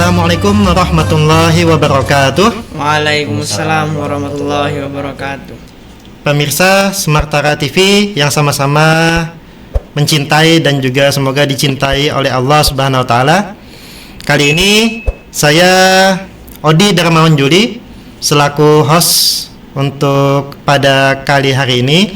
Assalamualaikum warahmatullahi wabarakatuh. Waalaikumsalam warahmatullahi wabarakatuh. Pemirsa Semartara TV yang sama-sama mencintai dan juga semoga dicintai oleh Allah Subhanahu wa taala. Kali ini saya Odi Darmawan Juli selaku host untuk pada kali hari ini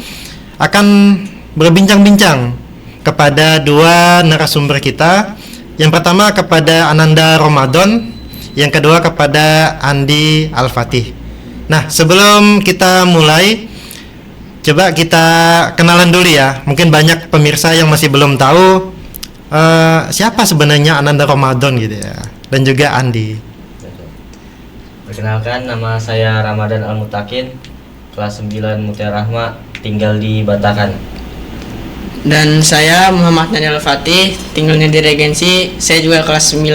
akan berbincang-bincang kepada dua narasumber kita. Yang pertama kepada Ananda Ramadan, yang kedua kepada Andi Al-Fatih. Nah, sebelum kita mulai, coba kita kenalan dulu ya. Mungkin banyak pemirsa yang masih belum tahu siapa sebenarnya Ananda Ramadan gitu ya, dan juga Andi. Perkenalkan, nama saya Ramadan Al-Mutakin, kelas 9 Mutiara Rahma, tinggal di Batakan. Dan saya Muhammad Daniel Fatih, tinggalnya di Regensi, saya juga kelas 9.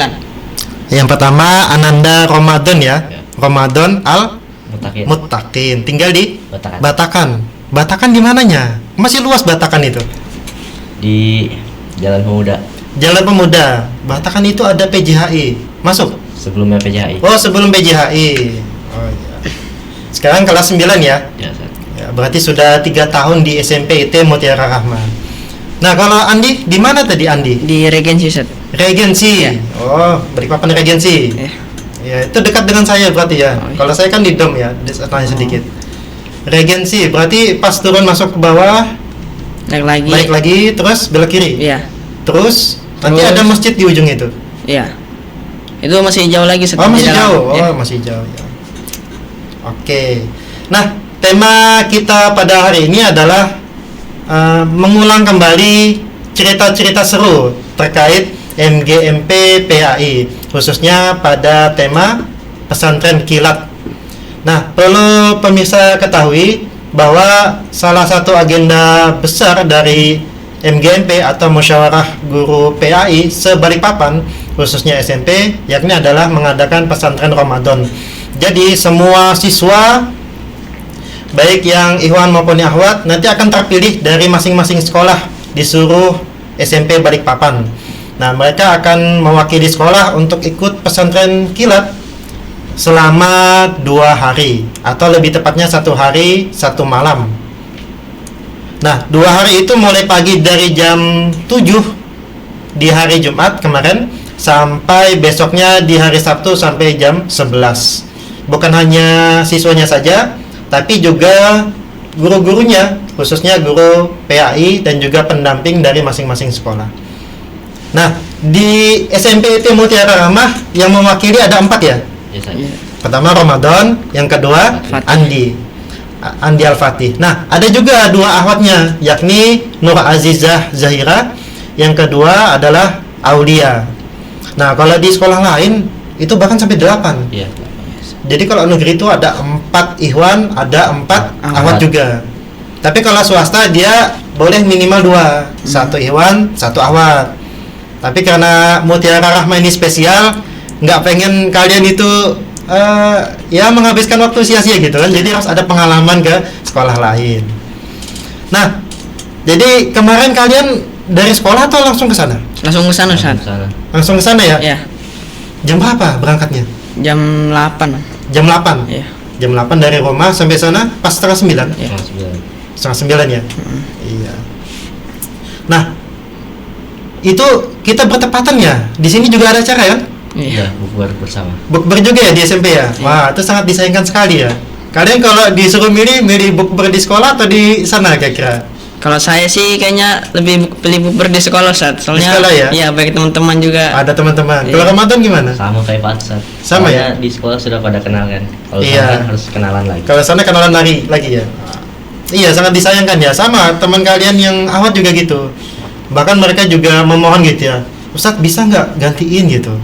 Yang pertama Ananda Ramadan ya. Ramadan Mutakin. Mutakin, tinggal di Batakan. Batakan. Batakan di mananya? Masih luas Batakan itu? Di Jalan Pemuda. Jalan Pemuda. Batakan itu ada PJHI. Masuk? Sebelumnya PJHI. Oh, sebelum PJHI. Oh iya. Sekarang kelas 9 ya? Ya, Ustaz. Ya, berarti sudah 3 tahun di SMP IT Mutiara Rahma. Nah, kalau Andi, di mana tadi Andi? Di Regensi, Ustaz. Regensi. Ya. Oh, Balikpapan Regensi. Ya. Ya, itu dekat dengan saya berarti ya. Oh, iya. Kalau saya kan di Dom ya, tanya sedikit. Regensi, berarti pas turun masuk ke bawah, Naik lagi. naik lagi, terus belok kiri. Iya. Terus nanti Terus. ada masjid di ujung itu. Iya. Itu masih jauh lagi, Ustaz. Oh, di masih dalam. jauh. Ya. Oh, masih jauh ya. Oke. Nah, tema kita pada hari ini adalah mengulang kembali cerita-cerita seru terkait MGMP PAI, khususnya pada tema pesantren kilat. Nah, perlu pemirsa ketahui bahwa salah satu agenda besar dari MGMP atau Musyawarah Guru PAI se-Balikpapan, khususnya SMP, yakni adalah mengadakan pesantren Ramadan. Jadi semua siswa baik yang Ikhwan maupun Akhwat nanti akan terpilih dari masing-masing sekolah disuruh SMP Balikpapan. Nah, mereka akan mewakili sekolah untuk ikut pesantren kilat selama 2 hari atau lebih tepatnya 1 hari 1 malam. Nah, 2 hari itu mulai pagi dari jam 7 di hari Jumat kemarin sampai besoknya di hari Sabtu sampai jam 11. Bukan hanya siswanya saja, tapi juga guru-gurunya, khususnya guru PAI dan juga pendamping dari masing-masing sekolah. Nah, di SMP IT Mutiara Rahma yang mewakili ada 4 ya. Ya, Ustaz. Iya. Pertama Ramadan, yang kedua Fatih. Andi Al-Fatih. Nah, ada juga 2 akhwatnya, yakni Nur Azizah Zahira, yang kedua adalah Aulia. Nah, kalau di sekolah lain itu bahkan sampai 8. Iya. Jadi kalau negeri itu ada 4 ikhwan, ada 4 akhwat juga. Tapi kalau swasta dia boleh minimal 2, 1 ikhwan, 1 akhwat. Tapi karena Mutiara Rahma ini spesial, nggak pengen kalian itu ya menghabiskan waktu sia-sia gitu kan. Jadi harus ada pengalaman ke sekolah lain. Nah, jadi kemarin kalian dari sekolah atau langsung ke sana? Langsung ke sana, Ustaz. Sana. Langsung ke sana ya? Iya. Jam berapa berangkatnya? Jam 8. Jam 8. Iya. Jam 8 dari rumah sampai sana pas setengah 9. Iya. Kelas 9. Setengah 9 ya? Iya. Nah, itu kita bertepatan ya. Di sini juga ada acara kan? Iya. Iya, bukber bersama. Bukber juga ya di SMP ya? Wah, itu sangat disayangkan sekali ya. Kalian kalau disuruh milih bukber di sekolah atau di sana kira-kira? Kalau saya sih kayaknya lebih pilih bukber di sekolah, Ustaz. Soalnya sekolah ya? Iya, baik teman-teman juga. Ada teman-teman. Iya. Kalau Ramadan gimana? Sama kayak Pak Ustaz. Sama ya? Soalnya di sekolah sudah pada kenal kan. Kalau Iya. sana kan harus kenalan lagi. Kalau sana kenalan lagi ya. Iya, sangat disayangkan ya. Sama teman kalian yang awat juga gitu. Bahkan mereka juga memohon gitu ya. Ustadz bisa nggak gantiin gitu.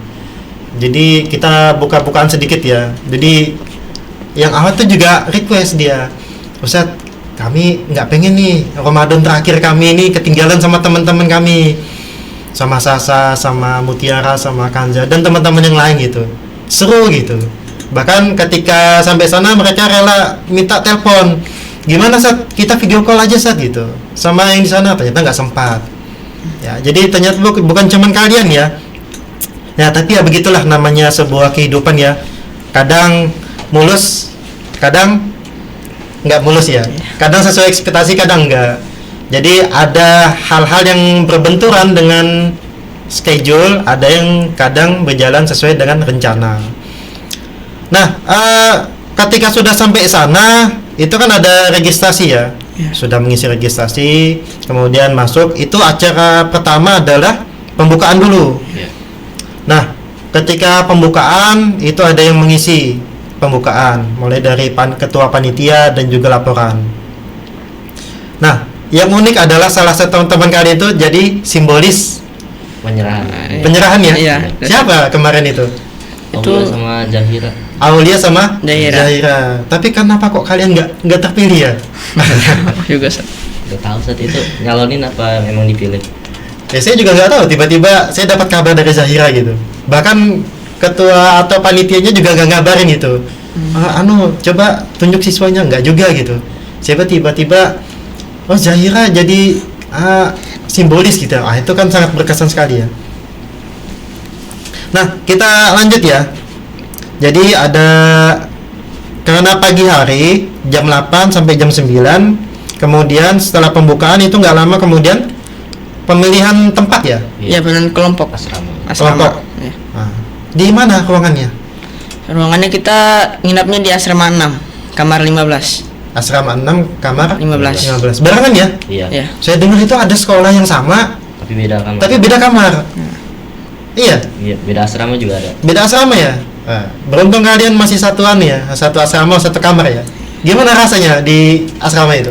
Jadi kita buka-bukaan sedikit ya. Jadi yang awat tuh juga request dia, Ustadz kami nggak pengen nih Ramadan terakhir kami ini ketinggalan sama teman-teman kami, sama Sasa, sama Mutiara, sama Kanja dan teman-teman yang lain gitu. Seru gitu. Bahkan ketika sampai sana mereka rela minta telepon, gimana Sat, kita video call aja Sat gitu. Sama yang di sana ternyata nggak sempat. Ya, jadi ternyata bukan cuman kalian ya Ya, tapi ya begitulah namanya sebuah kehidupan ya. Kadang mulus, kadang nggak mulus ya. Kadang sesuai ekspektasi, kadang enggak. Jadi ada hal-hal yang berbenturan dengan schedule, ada yang kadang berjalan sesuai dengan rencana. Nah, ketika sudah sampai sana, itu kan ada registrasi ya. Sudah mengisi registrasi, kemudian masuk. Itu acara pertama adalah pembukaan dulu. Nah, ketika pembukaan itu ada yang mengisi pembukaan, mulai dari ketua panitia dan juga laporan. Nah, yang unik adalah salah satu teman kalian itu jadi simbolis penyerahan ya. Iya. Siapa kemarin itu? Aulia sama Zahira. Aulia sama Zahira. Tapi kenapa kok kalian nggak terpilih ya? Aku juga Ustaz. Gak tahu saat itu nyalonin apa memang dipilih. Ya saya juga nggak tahu. Tiba-tiba saya dapat kabar dari Zahira gitu. Bahkan ketua atau panitianya juga nggak ngabarin gitu. Coba tunjuk siswanya, nggak juga gitu. Siapa tiba-tiba Zahira jadi simbolis gitu. Itu kan sangat berkesan sekali ya. Nah, kita lanjut ya. Jadi ada, karena pagi hari jam 8 sampai jam 9, kemudian setelah pembukaan itu nggak lama kemudian pemilihan tempat ya. Iya, benar, kelompok Asrama. Kelompok. Ya. Di mana ruangannya? Ruangannya kita nginapnya di asrama 6, kamar 15. Asrama 6 kamar 15. Barengan ya? Iya. Ya. Saya dengar itu ada sekolah yang sama Tapi beda kamar. Iya, Iya, beda asrama juga ada. beda asrama ya. Beruntung kalian masih satuan ya, satu asrama satu kamar ya. Gimana rasanya di asrama itu?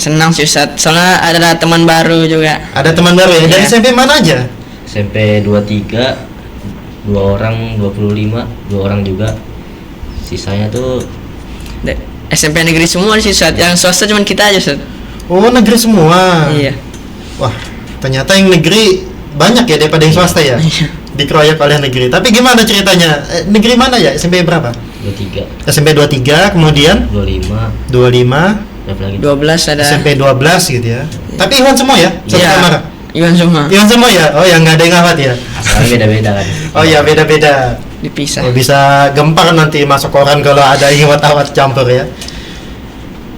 Senang sih Ustaz, soalnya ada teman baru juga. Ada teman baru ya? Dari Iya. SMP mana aja? SMP 23, 2 orang, 25, 2 orang juga. Sisanya tuh SMP negeri semua sih Ustaz, yang swasta cuma kita aja Ustaz. Oh, negeri semua. Iya. Wah, ternyata yang negeri banyak ya daripada yang swasta ya. Dikeroyok oleh negeri. Tapi gimana ceritanya? Negeri mana ya? SMP berapa? 23, SMP 23, kemudian 25, 25, berapa lagi? 12 ada. SMP 12 gitu ya. Tapi Iwan semua ya? Satu Iya. kamar. Iwan semua Iwan semua ya? Oh, yang nggak ada yang ngawat ya? Asalnya beda-beda kan. Oh ya, beda-beda. dipisah. Oh, bisa gempar nanti masuk koran kalau ada iwat-awat campur ya.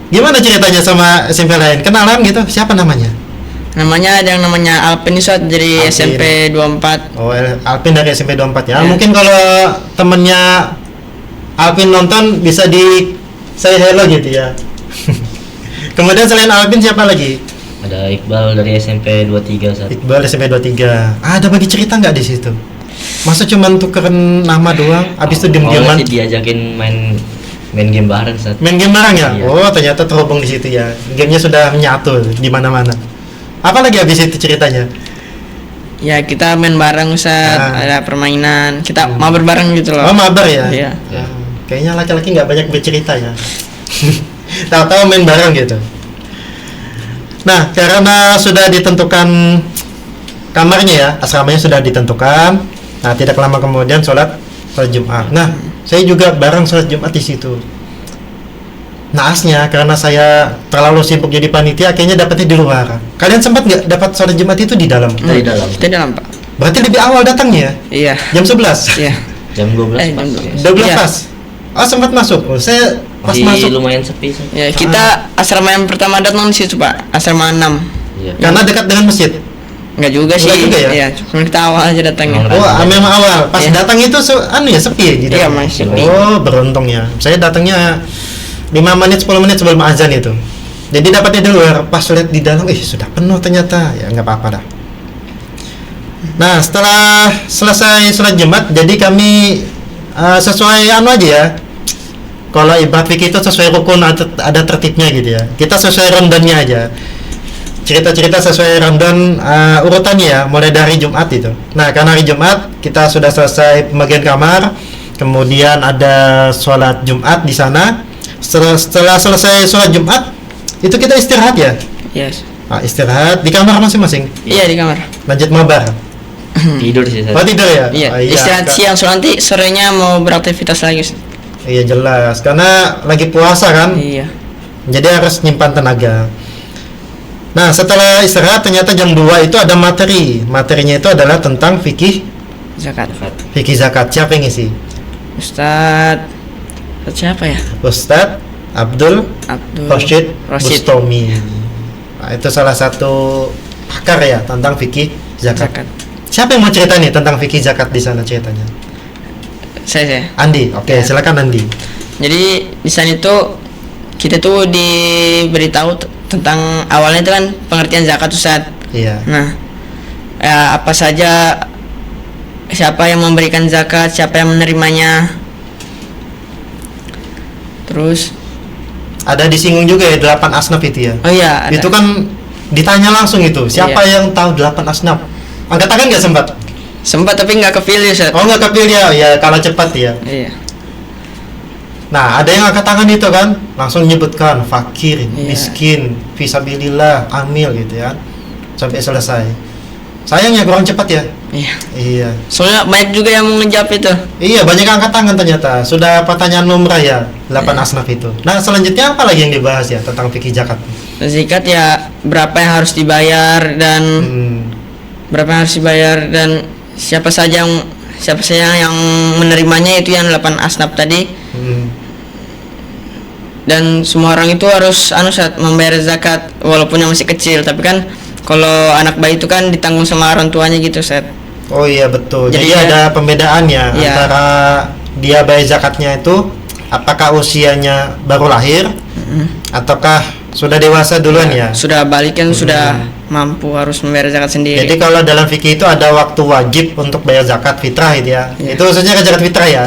Gimana ceritanya sama SMP lain? Kenalan gitu? Siapa namanya? Namanya ada yang namanya Alpin Ustaz dari Alpin. SMP 24. Oh, Alvin dari SMP 24 ya. Ya. Mungkin kalau temennya Alvin nonton bisa di say hello gitu ya. Kemudian selain Alvin siapa lagi? Ada Iqbal dari SMP 23 saat. Iqbal SMP 23. Ada bagi cerita nggak di situ? Masa cuman tukeran nama doang, habis itu Awalnya diem-dieman sih diajakin main game bareng saat. main game bareng ya? Iya. Oh, ternyata terhubung di situ ya. Gamenya sudah menyatu di mana-mana. Apa lagi habis itu ceritanya? Ya kita main bareng Ustaz, Ah. ada permainan. Kita mabar bareng gitu Oh, loh. mabar ya? Iya. Ya. Kayaknya laki-laki nggak banyak bercerita ya. Tahu-tahu main bareng gitu. Nah, karena sudah ditentukan kamarnya ya, asramanya sudah ditentukan. Nah, tidak lama kemudian sholat Jumat. Nah, saya juga bareng sholat Jumat di situ. Naasnya karena saya terlalu sibuk jadi panitia, akhirnya dapatnya di luar. Kalian sempat nggak dapat sholat Jumat itu di dalam? Kita di dalam. Kita di dalam Pak. Berarti lebih awal datangnya ya? Iya. Jam 11? Iya. Jam 12 Eh, pas. jam ya. 12 Iya. pas? Oh, sempat masuk. Oh, saya pas Masih masuk lumayan sepi sih. Ya, kita asrama yang pertama datang di situ Pak, asrama 6. Iya. karena dekat dengan masjid. Enggak juga sih. Enggak juga ya? Iya, cuma kita awal aja datangnya. Memang Oh, memang awal. Pas Iya. datang itu sepi ya di Iya, dalam? masih sepi. Oh, beruntung ya. Saya datangnya 5 menit 10 menit sebelum azan itu. Jadi dapatnya di luar. Pas lihat di dalam, sudah penuh ternyata. Ya nggak apa-apa dah. Nah, setelah selesai sholat Jumat, jadi kami sesuai aja ya. Kalau ibarat fikih itu sesuai rukun, ada tertibnya gitu ya. Kita sesuai rundownnya aja. Cerita-cerita sesuai rundown urutannya ya, mulai dari Jumat itu. Nah, karena hari Jumat kita sudah selesai pembagian kamar, kemudian ada sholat Jumat di sana. Setelah selesai sholat Jumat, itu kita istirahat ya. Yes. Istirahat di kamar masing-masing. Iya di kamar. Lanjut mabar. Tidur sih Oh, saat. tidur ya? Iya. Oh, Istirahat Kak. siang, soalnya nanti sorenya mau beraktivitas lagi. Ustaz. Iya jelas, karena lagi puasa kan. Iya. Jadi harus nyimpan tenaga. Nah, setelah istirahat ternyata jam 2 itu ada materi. Materinya itu adalah tentang fikih zakat. Fikih zakat. Siapa yang ngisi? Ustadz siapa ya? Ustadz Abdul Rashid Rashid. Bustami. Nah, itu salah satu pakar ya tentang fikih zakat. Zakat. Siapa yang mau cerita nih tentang fikih zakat di sana ceritanya? Saya. Andi. Oke, Ya. silakan Andi. Jadi di sana itu kita tuh diberitahu tentang awalnya itu kan pengertian zakat Ustadz. Iya. Nah, apa saja, siapa yang memberikan zakat, siapa yang menerimanya. Terus Ada disinggung juga ya 8 asnaf itu ya. oh iya, ada. Itu kan ditanya langsung itu, siapa Iya. yang tahu 8 asnaf? Angkat tangan nggak sempat? sempat tapi nggak kepilih Ustadz. Oh nggak kepilih ya, ya kalah cepat ya. Iya. Nah ada yang angkat tangan itu kan, langsung menyebutkan fakir, Iya. miskin, fisabilillah, amil gitu ya, sampai selesai. Sayangnya kurang cepat ya. Iya. Iya. Soalnya banyak juga yang mau ngejawab itu. Iya banyak yang angkat tangan ternyata. Sudah pertanyaan lumrah ya 8 Iya. asnaf itu. Nah selanjutnya apa lagi yang dibahas ya tentang fikih zakat? Zakat ya berapa yang harus dibayar dan Hmm. berapa yang harus dibayar dan siapa saja yang menerimanya itu yang 8 asnaf tadi. Hmm. Dan semua orang itu harus Ustadz, membayar zakat walaupun yang masih kecil, tapi kan kalau anak bayi itu kan ditanggung sama orang tuanya gitu Ustadz. Oh iya betul. Jadi, Jadi ada pembedaannya Iya. antara dia bayar zakatnya itu apakah usianya baru lahir ataukah sudah dewasa duluan ya. Sudah balik kan sudah mampu harus membayar zakat sendiri. Jadi kalau dalam fikih itu ada waktu wajib untuk bayar zakat fitrah itu ya. Iya. Itu maksudnya zakat fitrah ya.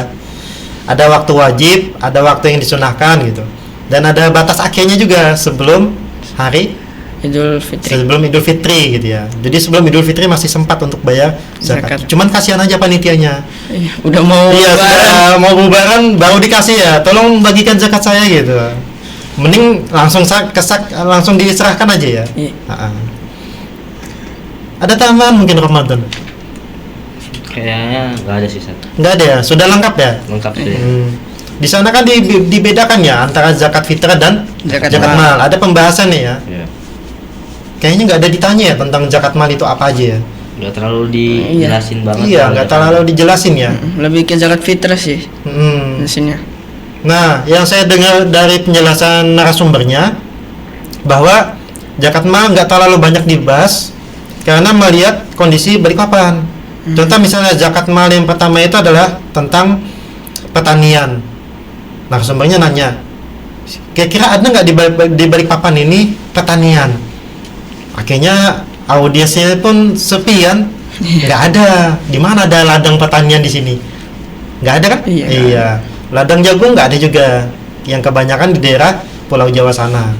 Ada waktu wajib, ada waktu yang disunahkan gitu. Dan ada batas akhirnya juga sebelum hari Idul Fitri. sebelum Idul Fitri gitu ya. Jadi sebelum Idul Fitri masih sempat untuk bayar zakat. Zakat. Cuman kasihan aja panitianya. Iya, udah mau Iya, lebaran. sudah mau bubaran baru dikasih ya. Tolong bagikan zakat saya gitu. Mending langsung langsung diserahkan aja ya. Iya. Ha-ha. Ada tambahan mungkin Ramadan? Kayaknya nggak ada sih, Sat. Enggak ada ya. Sudah lengkap ya. Lengkap sih. Di sana kan dibedakan ya antara zakat fitrah dan Zakat zakat mal. mal. Ada pembahasannya ya. Iya. Kayaknya nggak ada ditanya ya tentang zakat mal itu apa aja ya. Nggak terlalu dijelasin banget. Iya, nggak terlalu dijelasin ya. Lebih ke zakat fitrah sih Hmm. mesinnya. Nah, yang saya dengar dari penjelasan narasumbernya bahwa zakat mal nggak terlalu banyak dibahas karena melihat kondisi Balikpapan. Contoh misalnya zakat mal yang pertama itu adalah tentang pertanian. Narasumbernya nanya, kira-kira ada nggak di Balikpapan ini pertanian? Akhirnya audiensnya pun sepi kan? Nggak ada. Di mana ada ladang pertanian di sini? Nggak ada kan? Iya, nggak Iya. Ladang jagung nggak ada juga. Yang kebanyakan di daerah Pulau Jawa sana.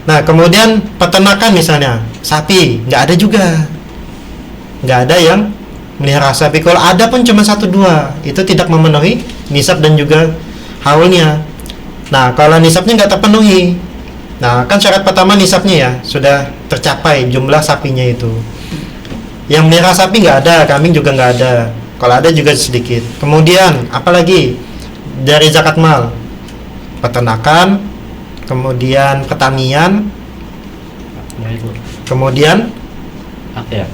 Nah, kemudian peternakan misalnya, sapi nggak ada juga. Nggak ada yang melihara sapi. Kalau ada pun cuma 1-2. Itu tidak memenuhi nisab dan juga haulnya. Nah, kalau nisabnya nggak terpenuhi, nah kan syarat pertama nisabnya ya sudah tercapai jumlah sapinya itu. Yang melihara sapi nggak ada, kambing juga nggak ada. Kalau ada juga sedikit. Kemudian apalagi dari zakat mal, peternakan, kemudian pertanian, Nah, itu kemudian apa ya?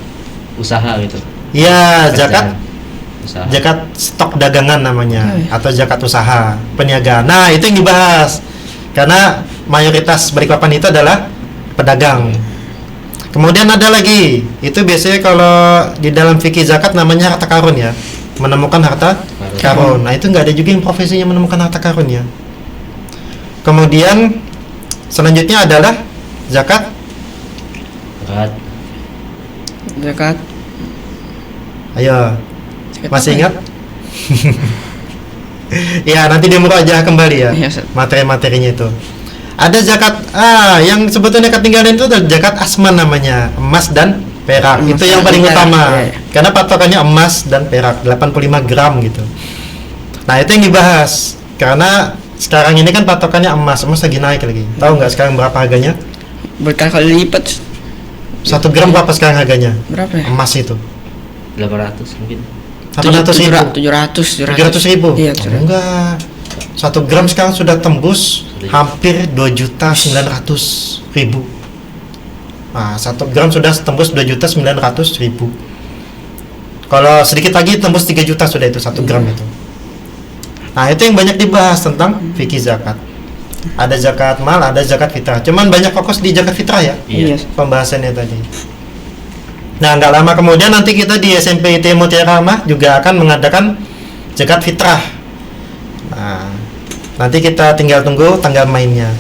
Usaha gitu. ya Kerjaan. zakat Usaha. zakat stok dagangan namanya atau zakat usaha peniagaan. Nah itu yang dibahas karena mayoritas Balikpapan itu adalah pedagang. Kemudian ada lagi itu biasanya kalau di dalam fikih zakat namanya harta karun ya, menemukan harta karun. Nah itu nggak ada juga yang profesinya menemukan harta karun ya. Kemudian selanjutnya adalah zakat. Zakat. Zakat. Ayo, Zakat masih apa ya? ingat? Ya nanti di aja kembali ya Iya, Ustaz. materi-materinya itu. Ada zakat yang sebetulnya ketinggalan itu adalah zakat asman namanya, emas dan perak. Emas Itu yang dan paling perak, utama. iya. Karena patokannya emas dan perak 85 gram gitu. Nah, itu yang dibahas. Karena sekarang ini kan patokannya emas lagi naik lagi. Tahu nggak sekarang berapa harganya? Berkali-kali lipat. 1 gram berapa sekarang harganya? Berapa ya? Emas itu 800 mungkin. 800.000. 700.000. 700.000. Iya, Oh, enggak. 1 gram sekarang sudah tembus hampir 2.900.000. Nah, 1 gram sudah tembus 2.900.000. Kalau sedikit lagi tembus 3 juta sudah itu 1 gram itu. Nah, itu yang banyak dibahas tentang fikih zakat. Ada zakat mal, ada zakat fitrah. Cuman banyak fokus di zakat fitrah ya. Iya. Pembahasannya tadi. Nah, nggak lama kemudian nanti kita di SMP IT Mutiara Rahmah juga akan mengadakan zakat fitrah. Nah, nanti kita tinggal tunggu tanggal mainnya.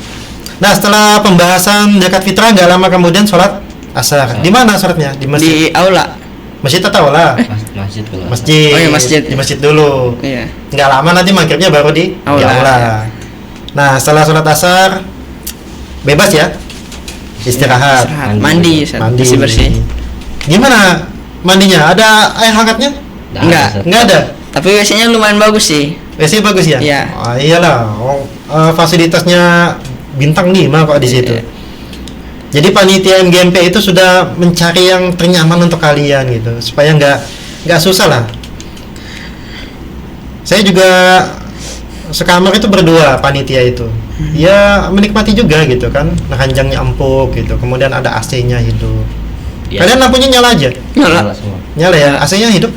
Nah, setelah pembahasan zakat fitrah nggak lama kemudian sholat asar. Di mana sholatnya? Di masjid. Di aula. Masjid atau aula? Masjid kalau. Masjid. Oh iya, masjid. Di masjid dulu. Iya. Nggak lama nanti maghribnya baru di Aula. aula. Nah, setelah sholat asar bebas ya, istirahat, Mandi, Ustaz. Bersih-bersih. Gimana mandinya? Ada air hangatnya? Enggak. Nggak ada. Tapi biasanya lumayan bagus sih. WC bagus ya? Iya. Oh, iyalah. Fasilitasnya bintang 5 kok di situ. Iya. Jadi panitia MGMP itu sudah mencari yang ternyaman untuk kalian gitu, supaya nggak susah lah. Saya juga sekamar itu berdua panitia itu. Ya menikmati juga gitu kan, ranjangnya empuk gitu. Kemudian ada AC-nya hidup. Iya. Kalian lampunya nyala aja? Nyala. Semua. Nyala ya? AC-nya hidup?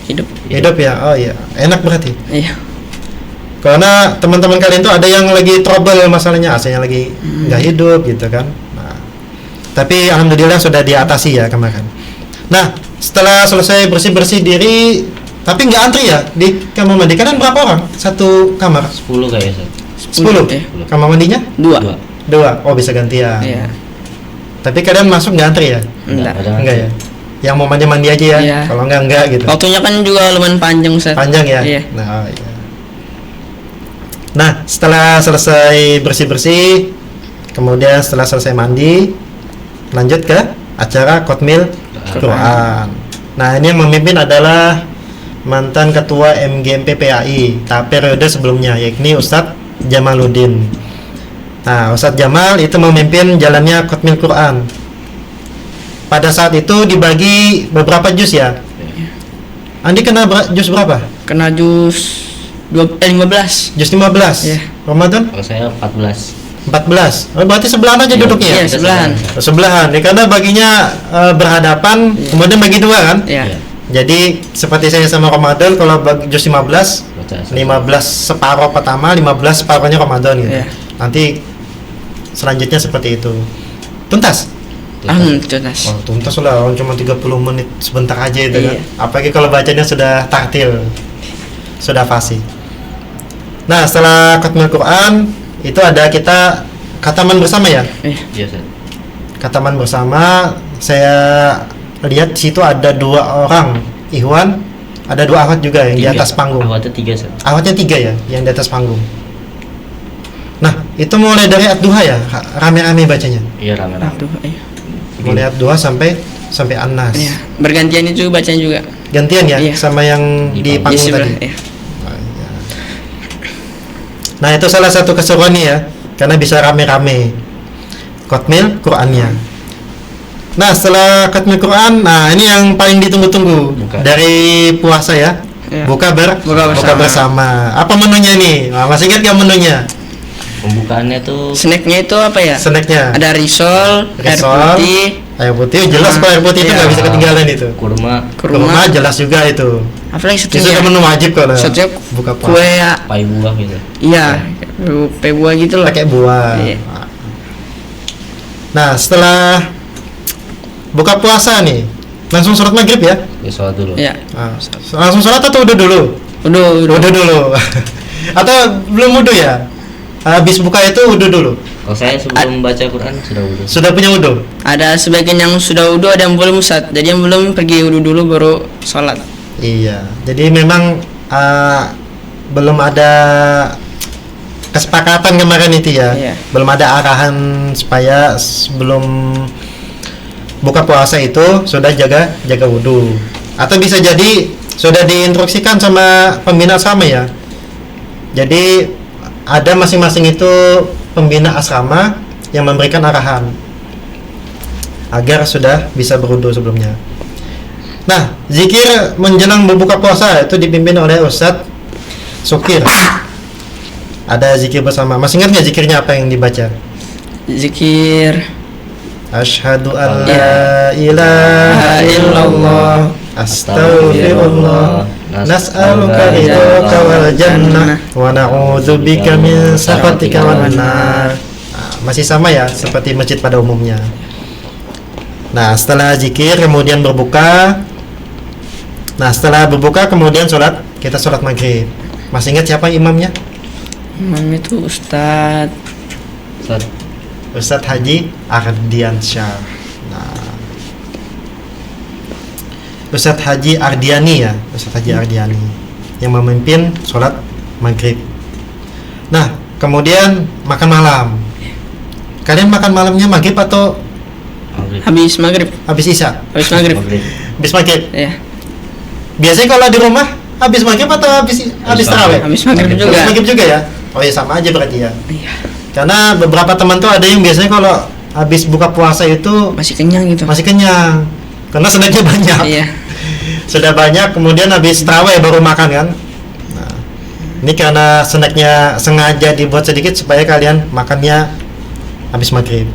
Hidup. Hidup ya? Oh iya, enak berarti. Iya. Karena teman-teman kalian tuh ada yang lagi trouble masalahnya, AC-nya lagi nggak hidup gitu kan. Nah, tapi alhamdulillah sudah diatasi ya kemarin. Nah, setelah selesai bersih-bersih diri, tapi nggak antri ya di kamar mandi. Kalian berapa orang? Satu kamar? 10 kayaknya. 10? Ya. Kamar mandinya? 2. 2. Oh, bisa gantian. Iya. Tapi kalian masuk nggak antri ya? Enggak. Enggak ya? Yang mau mandi aja ya? Iya. Kalau enggak gitu. Waktunya kan juga lumayan panjang, Ustaz. Panjang ya? Iya. Nah, iya. Nah, setelah selesai bersih-bersih, kemudian setelah selesai mandi, lanjut ke acara Kotmil Quran. Nah, ini yang memimpin adalah mantan ketua MGMP PAI tahap periode sebelumnya, yakni Ustadz Jamaluddin. Nah, Ustadz Jamal itu memimpin jalannya Kotmil Quran. Pada saat itu dibagi beberapa juz ya. Andi kena juz berapa? Kena jus 15. Juz 15. Iya. Ramadan Kalau saya 14. 14. Oh, berarti sebelahan aja duduknya. Iya, sebelahan. Sebelahan. Ya, karena baginya berhadapan, Iya. kemudian bagi dua kan? Iya. Jadi seperti saya sama Ramadan, kalau bagi juz 15, Baca 15 separuh pertama, 15 separuhnya Ramadan gitu. Iya. Nanti selanjutnya seperti itu. Tuntas? Tuntas. Oh, tuntas lah, cuma 30 menit sebentar aja itu kan. Iya. Apalagi kalau bacanya sudah tartil, sudah fasih. Nah, setelah khatmul Quran itu ada kita khataman bersama ya. Iya. Iya, Ustaz. Khataman bersama, saya lihat di situ ada 2 orang ikhwan, ada 2 akhwat juga yang di atas panggung. Awalnya 3, Ustaz. Akhwatnya 3 ya, yang di atas panggung. Nah, itu mulai dari Ad-Duha ya, rame-rame bacanya. Iya, rame-rame. Aduh, iya. Mulai Ad-Duha sampai An-Nas. Iya. Bergantian itu bacanya juga. Gantian ya, Iya. sama yang Di di Di panggung sebelah. tadi. Iya. Nah, itu salah satu keseruan nih ya, karena bisa rame-rame Khatmil Qurannya. Nah, setelah Khatmil Quran, nah ini yang paling ditunggu-tunggu Buka. dari puasa ya. Iya. Buka bersama. Apa menunya nih? Nah, masih ingat nggak menunya? Pembukaannya tuh Snacknya itu apa ya? Snacknya Ada risol, air Risol, putih, air putih, jelas kok air putih itu Iya. nggak bisa ketinggalan itu. kurma, Kurma jelas juga itu. apa lagi Itu satunya? kan menu wajib kalau Satunya buka kue puasa. ya. pai buah gitu. Iya, kue buah gitu loh. Pakai buah. Iya. Nah, setelah buka puasa nih, langsung sholat maghrib ya? Ya, sholat dulu. Iya. Nah, langsung sholat atau udah dulu? Udah. Udah dulu. Atau belum wudu ya? Habis buka itu wudu dulu. Kalau saya sebelum baca Quran sudah wudu. Sudah punya wudu? Ada sebagian yang sudah wudu, ada yang belum, Ustaz. Jadi yang belum pergi wudu dulu baru sholat. Iya. Jadi memang belum ada kesepakatan kemarin itu ya. Iya. Belum ada arahan supaya sebelum buka puasa itu sudah jaga wudu. Atau bisa jadi sudah diinstruksikan sama pembina asrama ya. Jadi ada masing-masing itu pembina asrama yang memberikan arahan agar sudah bisa berwudu sebelumnya. Nah, zikir menjelang berbuka puasa itu dipimpin oleh Ustadz Sukir. Ada zikir bersama. Masih ingat nggak zikirnya apa yang dibaca? Zikir Asyhadu an Ya. la ilaha illallah Astaghfirullah. Nas'aluka ridhaka wal jannah wa na'udzubika min sakhatika wan nar. Masih sama ya seperti masjid pada umumnya. Nah, setelah zikir kemudian berbuka. Nah, setelah berbuka kemudian sholat, kita sholat maghrib. Masih ingat siapa imamnya? Imam itu Ustadz Haji Ardiansyah. Nah, Ustadz Haji Ardiani ya, Ustadz Haji Ardiani yang memimpin sholat maghrib. Nah, kemudian makan malam. Kalian makan malamnya maghrib atau habis maghrib. habis isya? Habis maghrib. Habis maghrib. Ya, Biasanya kalau di rumah habis maghrib atau habis tarawih? habis maghrib juga. Habis maghrib juga ya? Oh ya, sama aja berarti ya. Iya. Karena beberapa teman tuh ada yang biasanya kalau habis buka puasa itu Masih kenyang gitu. masih kenyang karena snacknya banyak. Iya. Sudah banyak, kemudian habis tarawih baru makan kan. Nah, ini karena snacknya sengaja dibuat sedikit supaya kalian makannya habis maghrib.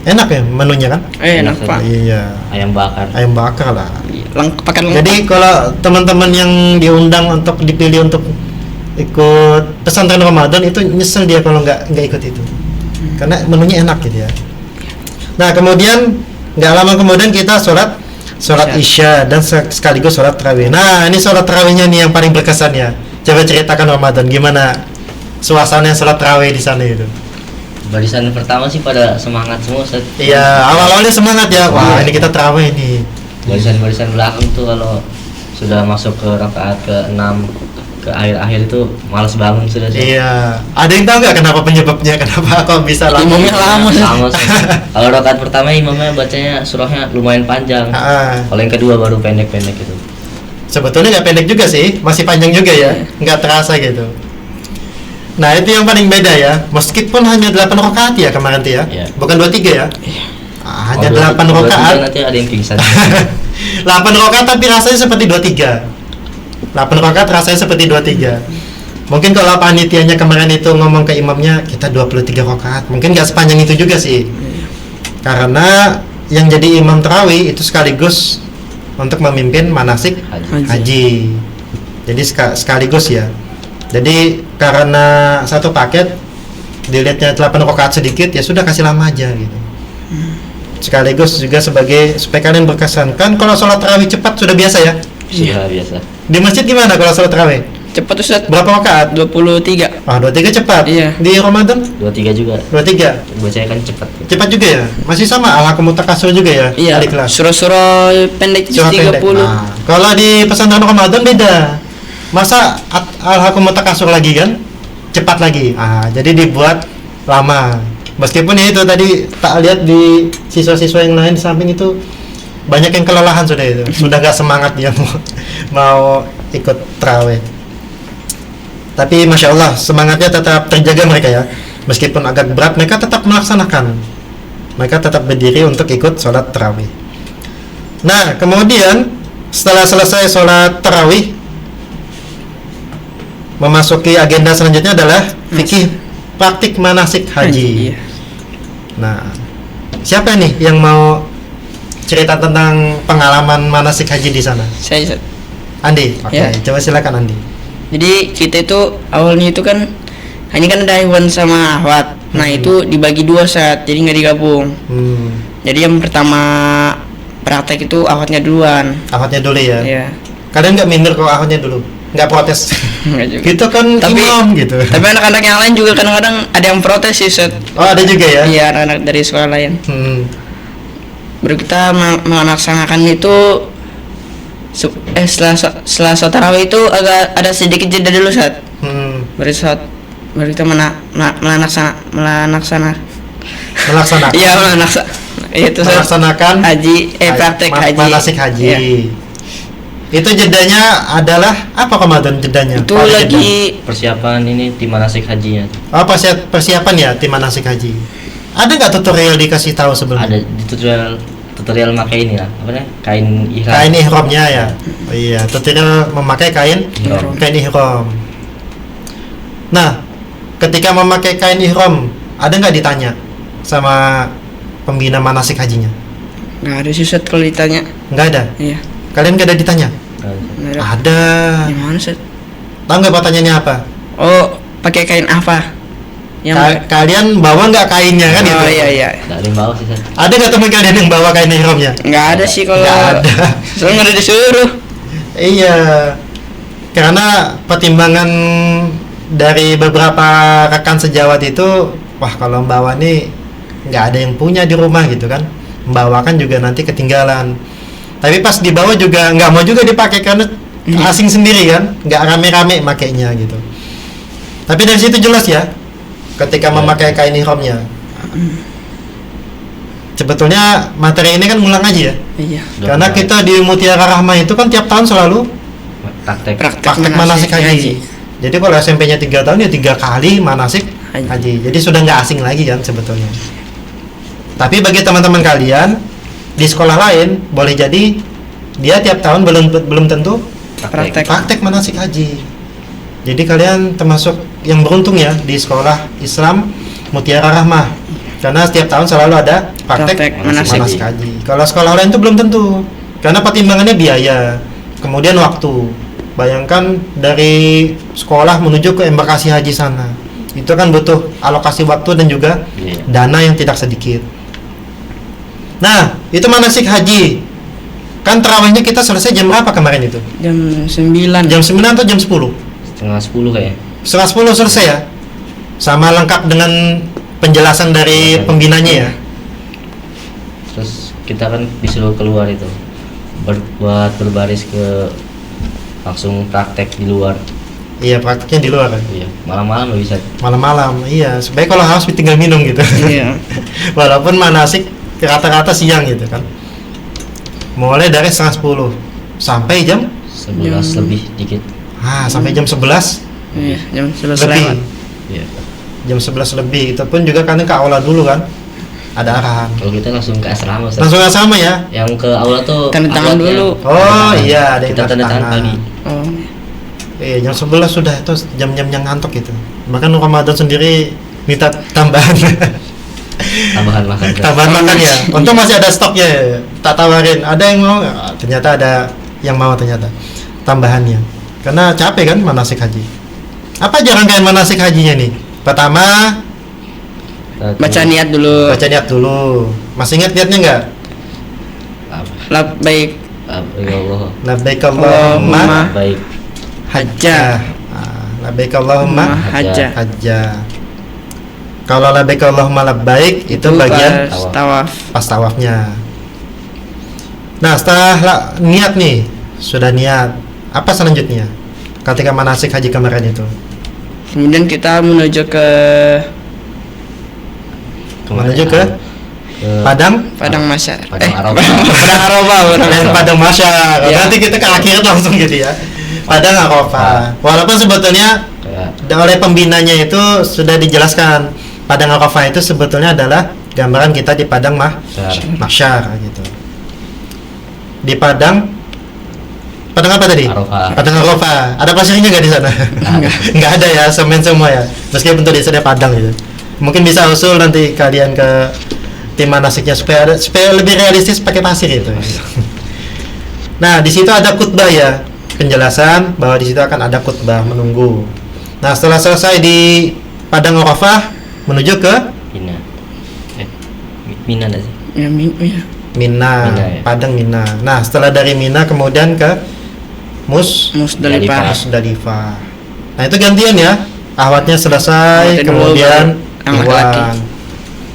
Enak ya menunya kan? Enak Pak. Iya, Ayam bakar. ayam bakar lah. Lengkap pakai lengkap. Jadi kalau teman-teman yang diundang untuk dipilih untuk ikut pesantren Ramadan itu nyesel dia kalau nggak ikut itu, karena menunya enak gitu ya. Nah, kemudian nggak lama kemudian kita sholat isya dan sekaligus sholat tarawih. Nah, ini sholat tarawihnya nih yang paling berkesan ya. Coba ceritakan Ramadan gimana suasana sholat tarawih di sana itu. Barisan pertama sih pada semangat semua, Ustaz. Iya, awal-awalnya semangat ya. Wah, ini kita tarawih nih. Barisan belakang tuh kalau sudah masuk ke rakaat ke-6 ke akhir-akhir itu malas bangun sudah sih. Iya. Ada yang tahu nggak kenapa penyebabnya? Kenapa kok bisa lama? Imamnya lama. Sama sih. Kalau rakaat pertama imamnya bacanya surahnya lumayan panjang. Kalau yang kedua baru pendek-pendek gitu. Sebetulnya nggak pendek juga sih, masih panjang juga ya, nggak terasa gitu. Nah, itu yang paling beda ya. Meskipun hanya 8 rakaat ya kemarin tuh ya, Iya. bukan 23 ya. Hanya 8 dua- rakaat. nanti ada yang pingsan. 8 rakaat tapi rasanya seperti 23. 8 rakaat rasanya seperti 23. Mungkin kalau panitianya kemarin itu ngomong ke imamnya kita 23 rakaat, mungkin nggak sepanjang itu juga sih. Karena yang jadi imam tarawih itu sekaligus untuk memimpin manasik haji. Jadi sekaligus ya. Jadi karena satu paket dilihatnya 8 rakaat sedikit, ya sudah kasih lama aja gitu. Sekaligus juga sebagai supaya kalian berkesan. Kan kalau sholat tarawih cepat sudah biasa ya. Sudah biasa. Di masjid gimana kalau sholat tarawih? Cepat Ustaz. Berapa rakaat? 23. Ah, 23 cepat. Iya. Di Ramadan 23 juga. 23. Bacanya kan cepat. Cepat juga ya. Masih sama Alhaakumut Takasur juga ya. Iya. Adik kelas. Surah-surah pendek Surah pendek. 30. Nah, kalau di pesantren Ramadan beda. Masa Alhaakumut Takasur lagi kan? Cepat lagi. Ah, jadi dibuat lama. Meskipun ya itu tadi tak lihat di siswa-siswa yang lain di samping itu banyak yang kelelahan sudah itu. Sudah nggak semangat dia mau ikut tarawih. Tapi masya Allah semangatnya tetap terjaga mereka ya. Meskipun agak berat mereka tetap melaksanakan. Mereka tetap berdiri untuk ikut sholat tarawih. Nah kemudian setelah selesai sholat tarawih, memasuki agenda selanjutnya adalah fikih praktik manasik haji. Iya. Nah, siapa nih yang mau cerita tentang pengalaman manasik haji di sana? Saya Ustaz. Andi, oke, Ya. coba silakan Andi. Jadi kita itu awalnya itu kan hanya kan ada hewan sama ahwat. Nah itu dibagi dua saat, jadi nggak digabung. Jadi yang pertama praktek itu ahwatnya duluan. Ahwatnya dulu ya. Iya. Kalian nggak minder kalau ahwatnya dulu? Nggak protes? Nggak juga. Kita kan imam gitu. Tapi anak-anak yang lain juga kadang-kadang ada yang protes sih Ustaz. Oh ada juga ya? Iya, anak-anak dari sekolah lain. Baru kita melaksanakan itu setelah sholat tarawih itu agak ada sedikit jeda dulu saat. Baru kita melaksanakan. Iya, itu melaksanakan haji praktek haji. Manasik haji. Iya. Itu jedanya adalah apa kemarin jedanya? Itu lagi persiapan ini tim manasik hajinya. Oh persiapan ya tim manasik haji. Ada nggak tutorial dikasih tahu sebelumnya? Ada di tutorial pakai ini lah, apa namanya? Kain ihram. Kain ihramnya ya. Oh, iya, tutorial memakai kain ihram. Nah, ketika memakai kain ihram, ada nggak ditanya sama pembina manasik hajinya? nggak ada sih Ustaz kalau ditanya. Nggak ada. Iya. Kalian nggak ada ditanya? Nggak ada. Ada. Gimana Ustaz? Tahu nggak pertanyaannya apa? Oh, pakai kain apa? Kalian bawa nggak kainnya kan Oh itu? iya. Nggak ada yang bawa sih, Sat. Ada nggak teman kalian yang bawa kain ihramnya? Nggak ada sih kalau. Nggak ada. Soalnya nggak ada disuruh. Iya, karena pertimbangan dari beberapa rekan sejawat itu, wah kalau membawa nih nggak ada yang punya di rumah gitu kan, membawakan juga nanti ketinggalan. Tapi pas dibawa juga nggak mau juga dipakai karena asing sendiri kan, nggak rame-rame makainya gitu. Tapi dari situ jelas ya, ketika memakai kain ihramnya. Sebetulnya materi ini kan ngulang aja ya. Iya. Karena kita di Mutiara Rahmah itu kan tiap tahun selalu Praktek. praktek manasik haji. Jadi kalau SMP-nya 3 tahun ya 3 kali manasik haji. Jadi sudah nggak asing lagi kan sebetulnya. Tapi bagi teman-teman kalian di sekolah lain boleh jadi dia tiap tahun belum tentu praktek manasik haji. Jadi kalian termasuk yang beruntung ya di sekolah Islam Mutiara Rahmah. Karena setiap tahun selalu ada praktek manasik haji. Kalau sekolah lain itu belum tentu. Karena pertimbangannya biaya, kemudian waktu. Bayangkan dari sekolah menuju ke embarkasi haji sana. Itu kan butuh alokasi waktu dan juga dana yang tidak sedikit. Nah, itu manasik haji. Kan tarawihnya kita selesai jam berapa kemarin itu? Jam 9. Jam 9 atau jam 10? Setengah 10 kayaknya. Setengah 10 selesai ya? Sama lengkap dengan penjelasan dari pembinanya ya. Terus kita kan disuruh keluar itu buat berbaris ke langsung praktek di luar. Iya, prakteknya di luar kan. Iya, malam-malam lo bisa. Malam-malam, iya. Sebaik kalau harus tinggal minum gitu. Iya. Walaupun manasik rata-rata siang gitu kan. Mulai dari setengah 10 sampai jam 11 lebih dikit. sampai jam 11 Iya, jam 11 lebih. lewat. Iya. Jam 11 lebih. Itu pun juga kan ke aula dulu kan. Ada arahan. Kalau kita langsung ke asrama, Ustaz. Langsung sama ya. Yang ke aula tuh Tanda tangan akhwatnya. dulu. Oh iya, ada yang Kita tanda tangan pagi. Oh. Iya, jam 11 sudah itu jam-jam yang ngantuk gitu. Bahkan Ramadan sendiri minta tambahan. Tambahan makan. Ustaz. Tambahan makan ya. Untung masih ada stoknya ya. Tak tawarin. Ada yang mau? Ternyata ada yang mau ternyata. Tambahannya. Karena capek kan manasik haji. Apa aja rangkaian manasik hajinya nih? Pertama, Baca niat dulu. baca niat dulu. Masih ingat niatnya nggak? Labbaik Ya Allah. Labbaik Allahumma Allahumma Baik. hajjah. Labbaik Allahumma hajjah. hajjah. Kalau labbaik Allahumma labbaik itu bagian pas tawaf. pas tawafnya. Nah, setelah niat nih, sudah niat. Apa selanjutnya? Ketika manasik haji kemarin itu. Kemudian kita menuju ke Menuju ke Padang Masyar. Padang Arafah. Padang Arafah. Padang Masyar. Ya. Nanti kita ke akhirat langsung gitu ya. Padang Arafah. Walaupun sebetulnya Kayak oleh pembinanya itu sudah dijelaskan Padang Arafah itu sebetulnya adalah gambaran kita di Padang Mahsyar gitu. Di Padang apa tadi? Arafah. Padang Arafah. Ada pasirnya nggak di sana? Nggak ada ya, semen semua ya. Meskipun tuh desa Padang gitu. Mungkin bisa usul nanti kalian ke tim manasiknya supaya lebih realistis pakai pasir itu. Nah, di situ ada khutbah ya, penjelasan bahwa di situ akan ada khutbah menunggu. Nah, setelah selesai di Padang Arafah menuju ke Mina. Mina nggak sih? Ya, Mina, Mina, ya. Padang Mina. Nah, setelah dari Mina kemudian ke Musdalifah. Musdalifah. Nah, itu gantian ya. Ahwatnya selesai, Ahwatnya dulu, kemudian baru yang laki-laki. Iwan.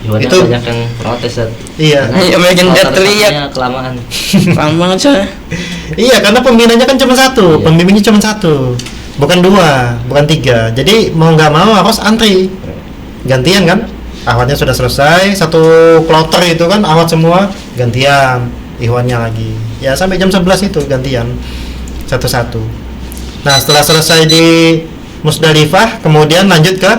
Iwannya Itu- banyak yang protes. Ustaz. Iya. Iya, banyak yang Kalau teriak. tanda-tandanya kelamaan. Paham banget soalnya. Iya, karena pembinanya kan cuma satu, Iya. pembimbingnya cuma satu, bukan 2, bukan 3. Jadi mau nggak mau harus antri, gantian kan? Ahwatnya sudah selesai, satu kloter itu kan ahwat semua, gantian, ihwannya lagi. Ya sampai jam 11 itu gantian, satu-satu. Nah, setelah selesai di Musdalifah, kemudian lanjut ke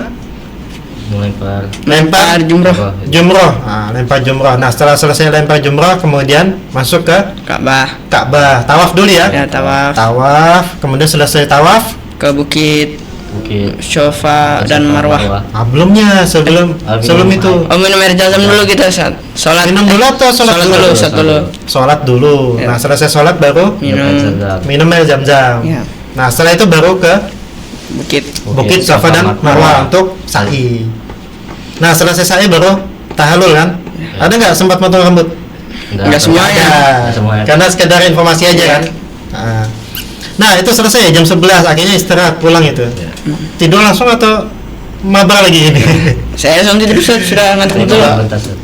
Melempar. lempar jumroh. jumroh. Nah, lempar jumroh. Nah, setelah selesai lempar jumroh, kemudian masuk ke Ka'bah. Tawaf dulu ya. Ya, tawaf Tawaf, kemudian selesai tawaf ke Bukit Bukit Sofa dan Sofa, Marwah. Belumnya sebelum minum itu. Oh, minum air zam-zam dulu kita saat sholat. Minum dulu atau sholat dulu? Sholat dulu. Sholat dulu. Ya. Nah, selesai sholat baru minum air zam-zam. Ya. Nah, setelah itu baru ke Bukit Safa dan Marwah untuk sa'i. Nah, selesai sa'i baru tahalul kan? Ya. Ada nggak sempat potong rambut? Nggak semuanya. Nggak semuanya. Karena sekedar informasi aja Ya. kan. Nah, itu selesai jam 11 akhirnya istirahat pulang itu. Ya. Tidur langsung atau mabar lagi ini? Saya langsung tidur Ustaz, sudah ngantuk betul. Bentar, Ustaz.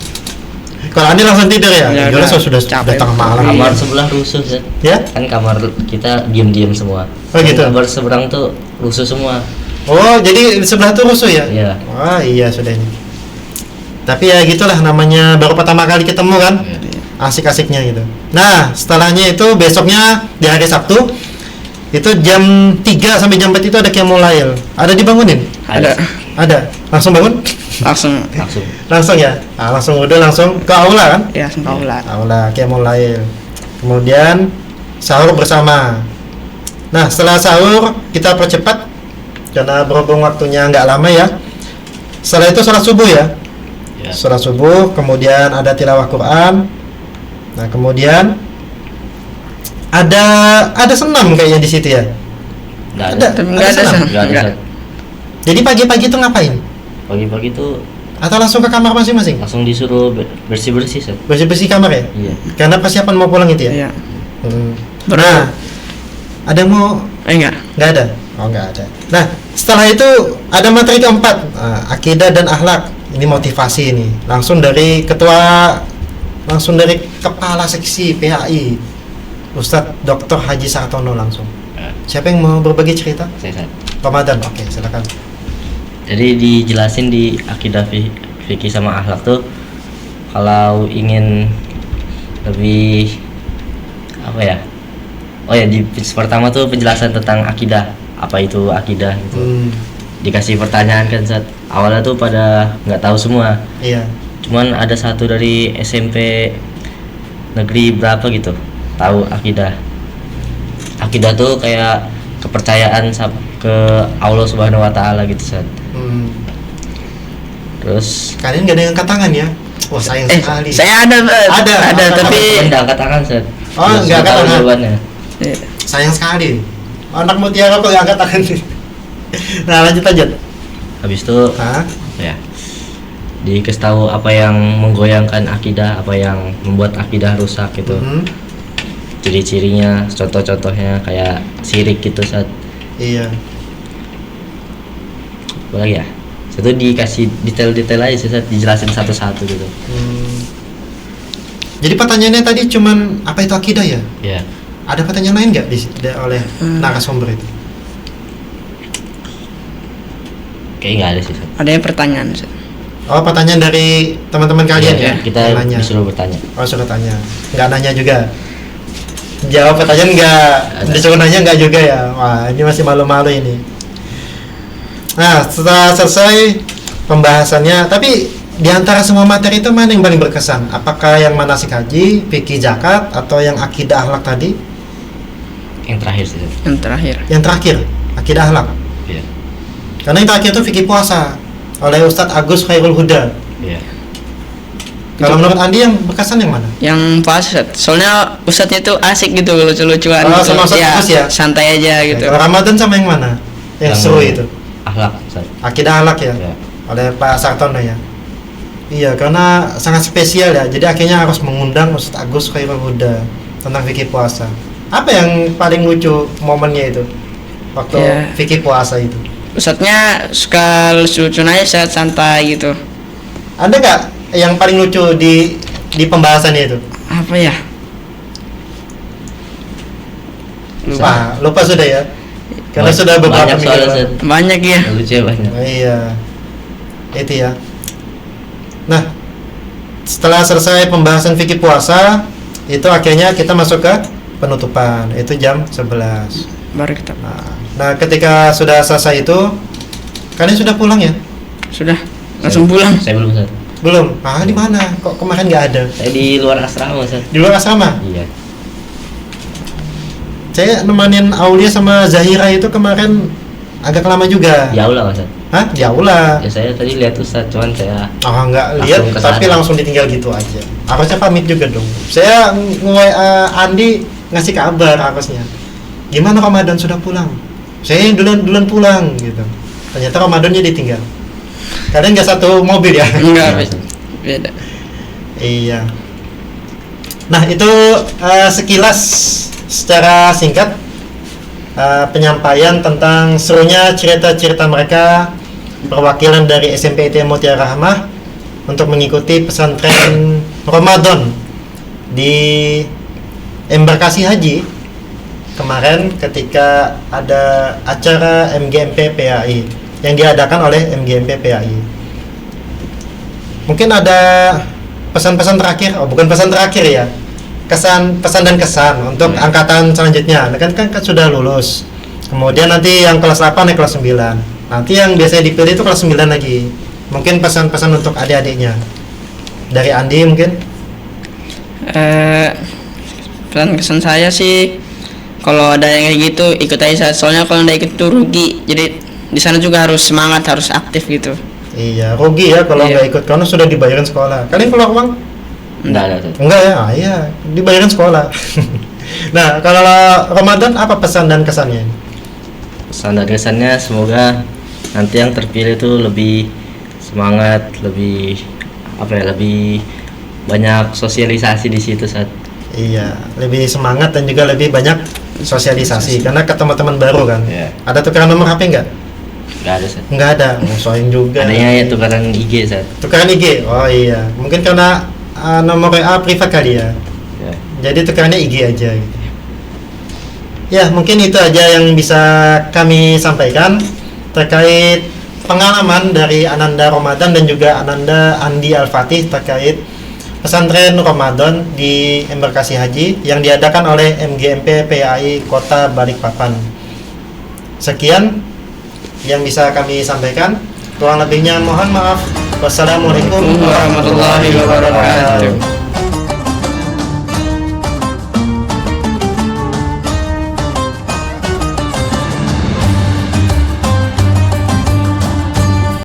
Kalau Andi langsung tidur ya? Ya, Tidurnya udah. sudah Capek. tengah malam. Kamar sebelah rusuh, Ustaz. Ya? Kan kamar kita diam-diam semua. Oh, gitu? Kamar seberang tuh rusuh semua. Oh, jadi di sebelah tuh rusuh ya? Iya. Wah, iya sudah ini. Tapi ya gitulah namanya baru pertama kali ketemu kan? Asik-asiknya gitu. Nah, setelahnya itu besoknya di hari Sabtu itu jam 3 sampai jam 4 itu ada qiyamul lail. Ada dibangunin? Ada. Ada. Langsung bangun? Langsung. Langsung. Langsung ya? Nah, langsung udah langsung ke aula kan? Ya, langsung kaulah. Aula qiyamul lail. Kemudian sahur bersama. Nah, setelah sahur kita percepat karena berhubung waktunya nggak lama ya. Setelah itu sholat subuh ya. Ya. Sholat subuh, kemudian ada tilawah Quran. Nah, kemudian ada senam kayaknya di situ ya. Nggak Ada. ada. Nggak ada, senam. San. Nggak ada, Nggak. Ustaz. Jadi pagi-pagi itu ngapain? Pagi-pagi tuh Atau langsung ke kamar masing-masing? langsung disuruh bersih-bersih, Ustaz. Bersih-bersih kamar ya? Iya. Karena persiapan mau pulang itu ya? Iya. Nah, ada yang mau Enggak. nggak ada? Oh, nggak ada. Nah, setelah itu ada materi keempat, akidah dan akhlak. Ini motivasi ini. Langsung dari kepala seksi PHI, Ustadz Dr. Haji Sartono langsung. Ya. Siapa yang mau berbagi cerita? Saya. Ramadan, oke, silakan. Jadi dijelasin di akidah fikih sama akhlak tuh kalau ingin lebih apa ya? Oh ya, di pertama tuh penjelasan tentang akidah. Apa itu akidah gitu. Dikasih pertanyaan kan saat awalnya tuh pada nggak tahu semua. Iya. Cuman ada satu dari SMP negeri berapa gitu tahu akidah. Akidah tuh kayak kepercayaan ke Allah Subhanahu wa taala gitu, Sat. Terus Kalian nggak ada yang angkat tangan ya? Wah, sayang sekali. Saya ada, Ada, tapi enggak angkat tangan, Sat. Oh, nggak angkat tahu tangan. jawabannya. Sayang sekali. Anak mutiara kok nggak angkat tangan. Nah, lanjut. Habis itu Hah? ya dikasih tahu apa yang menggoyangkan akidah, apa yang membuat akidah rusak gitu. Ciri-cirinya, contoh-contohnya kayak syirik gitu, Sat. Iya. Apa lagi ya? Itu dikasih detail-detail aja sih, Sat, dijelasin satu-satu gitu. Jadi pertanyaannya tadi cuman apa itu akidah ya? Ya. Ada pertanyaan lain nggak oleh narasumber itu? Kayaknya nggak ada sih, Sat. ada yang pertanyaan. Ustaz. Oh, pertanyaan dari teman-teman kalian Iya, ya? kita Yang nanya. disuruh bertanya. Oh, suruh tanya. Nggak nanya juga. Jawab pertanyaan nggak, Ada. disuruh nanya nggak juga ya? Wah, ini masih malu-malu ini. Nah, setelah selesai pembahasannya, tapi di antara semua materi itu mana yang paling berkesan? Apakah yang manasik haji, fikih zakat, atau yang akidah akhlak tadi? Yang terakhir sih, Sat. Yang terakhir. Yang terakhir, akidah akhlak. Iya. Karena yang terakhir itu fikih puasa oleh Ustadz Agus Khairul Huda. Iya. Kalau menurut Andi yang berkesan yang mana? Yang pas, Ustaz. Soalnya Ustadznya tuh asik gitu, lucu-lucuan. Oh, gitu. sama Ustadz Agus ya? Santai aja gitu. Kalau Ramadan sama yang mana? Yang seru itu? Akhlak, Sat. Akidah akhlak ya? Ya. Oleh Pak Sartono ya? Iya, karena sangat spesial ya. Jadi akhirnya harus mengundang Ustadz Agus Khairul Huda tentang fikih puasa. Apa yang paling lucu momennya itu? Waktu Ya. fikih puasa itu. Ustadznya suka lucu-lucuan aja, Ustaz, santai gitu. Ada nggak yang paling lucu di pembahasannya itu? Apa ya? Lupa sudah ya? Karena sudah beberapa banyak minggu soalnya, lalu. Sat. Banyak ya. Lucu ya banyak. Oh, iya, itu ya. Nah, setelah selesai pembahasan fikih puasa, itu akhirnya kita masuk ke penutupan. Itu jam 11. Baru kita. Nah, ketika sudah selesai itu, kalian sudah pulang ya? Sudah. Langsung pulang. Saya belum, Sat. Belum? Di mana? Kok kemarin nggak ada? Saya di luar asrama, Sat. Di luar asrama? Iya. Saya nemenin Aulia sama Zahira itu kemarin agak lama juga. Di aula Ustaz. Hah? Di aula. Ya saya tadi lihat Ustaz, cuman saya Oh, nggak lihat, Langsung ke tapi sana. langsung ditinggal gitu aja. Harusnya pamit juga dong. Saya Andi ngasih kabar harusnya. Gimana Ramadan sudah pulang? Saya duluan pulang gitu. Ternyata Ramadannya ditinggal. Kalian nggak satu mobil ya? Enggak, beda. Iya. Nah itu sekilas secara singkat penyampaian tentang serunya cerita-cerita mereka perwakilan dari SMP ITM Mutiara Rahmah untuk mengikuti pesantren Ramadan di embarkasi haji kemarin ketika ada acara MGMP PAI yang diadakan oleh MGMP PAI. Mungkin ada pesan-pesan terakhir, bukan pesan terakhir ya, pesan dan kesan untuk angkatan selanjutnya. Kan sudah lulus, kemudian nanti yang kelas 8 naik kelas 9, nanti yang biasanya dipilih itu kelas 9 lagi. Mungkin pesan-pesan untuk adik-adiknya dari Andi mungkin. Pesan kesan saya sih, kalau ada yang kayak gitu ikut aja, soalnya kalau nggak ikut tuh rugi. Jadi di sana juga harus semangat, harus aktif gitu. Iya, rugi ya kalau Iya. nggak ikut karena sudah dibayarin sekolah. Kalian keluar uang? enggak ada Ustaz. Enggak ya? Iya, dibayarin sekolah. Nah, kalau Ramadan apa pesan dan kesannya? Pesan dan kesannya semoga nanti yang terpilih itu lebih semangat, lebih lebih banyak sosialisasi di situ saat. Iya, lebih semangat dan juga lebih banyak sosialisasi karena ketemu teman baru kan. Iya. Ada tukeran nomor HP enggak? Enggak ada Ustaz. Enggak ada. Soalnya juga. Adanya ya tukaran IG saat. Tukeran IG. Oh iya, mungkin karena nomor WA privat kali ya. Ya. Jadi tukerannya IG aja gitu. Ya, mungkin itu aja yang bisa kami sampaikan terkait pengalaman dari Ananda Ramadan dan juga Ananda Andi Al-Fatih terkait pesantren Ramadan di embarkasi haji yang diadakan oleh MGMP PAI Kota Balikpapan. Sekian yang bisa kami sampaikan. Kurang lebihnya mohon maaf. Wassalamualaikum Warahmatullahi wabarakatuh.